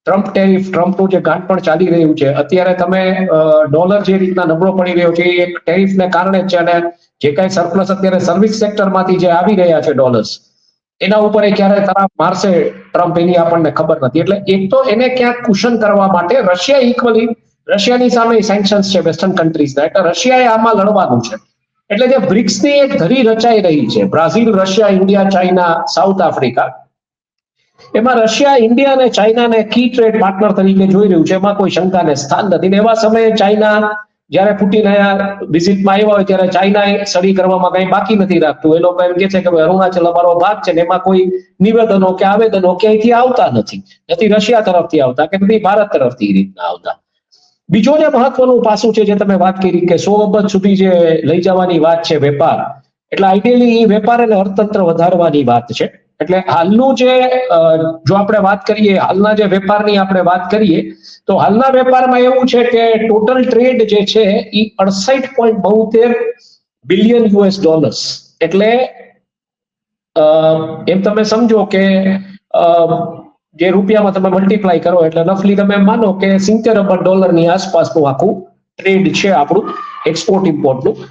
ટ્રમ્પનું જે ગાંઠ પણ ચાલી રહ્યું છે અત્યારે, તમે ડોલર જે રીતના નબળો પડી રહ્યો છે એ એક ટેરિફને કારણે જ છે. અને જે કાંઈ સરપ્લસ અત્યારે સર્વિસ સેક્ટરમાંથી જે આવી રહ્યા છે ડોલર્સ, એના ઉપર ક્યારે તરાપ મારશે ટ્રમ્પ એની આપણને ખબર નથી. એટલે એક તો એને ક્યાંક કુશન કરવા માટે રશિયાની સામે સેન્કશન્સ છે વેસ્ટર્ન કન્ટ્રીઝના, એટલે રશિયાએ આમાં લડવાનું છે. એટલે જે બ્રિક્સની એક ધરી રચાઈ રહી છે, Brazil, Russia, India, China, south Africa, એમાં રશિયા, ઇન્ડિયા અને ચાઇનાને કી ટ્રેડ પાર્ટનર તરીકે જોઈ રહ્યું છે. એમાં કોઈ શંકાને સ્થાન નથી. ને એવા સમયે ચાઇના, જ્યારે પુટિન અહીંયા વિઝિટમાં આવ્યા હોય ત્યારે ચાઇનાએ સ્ટડી કરવામાં કઈ બાકી નથી રાખતું. એ લોકો એમ કે છે કે અરુણાચલ અમારો ભાગ છે, ને એમાં કોઈ નિવેદનો કે આવેદનો ક્યાંયથી આવતા નથી રશિયા તરફથી આવતા કે નથી ભારત તરફથી એ રીતના આવતા. બીજો જે મહત્વનું પાસું છે જે તમે વાત કરી કે 100 અબજ સુધી જે લઈ જવાની વાત છે વેપાર, એટલે આઈડિયલી એ વેપાર અને અર્થતંત્ર વધારવાની વાત છે. એટલે હાલનું જે જો આપણે વાત કરીએ, હાલના જે વેપારની આપણે વાત કરીએ તો હાલના વેપારમાં એવું છે કે ટોટલ ટ્રેડ જે છે એ 68.72 બિલિયન US ડોલર્સ, એટલે એમ તમે સમજો કે જે રૂપિયામાં તમે મલ્ટીપ્લાય કરો એટલે રફલી તમે માનો કે 70 અબજ ડોલરની આસપાસનું આખું ટ્રેડ છે આપણું એક્સપોર્ટ ઇમ્પોર્ટનું.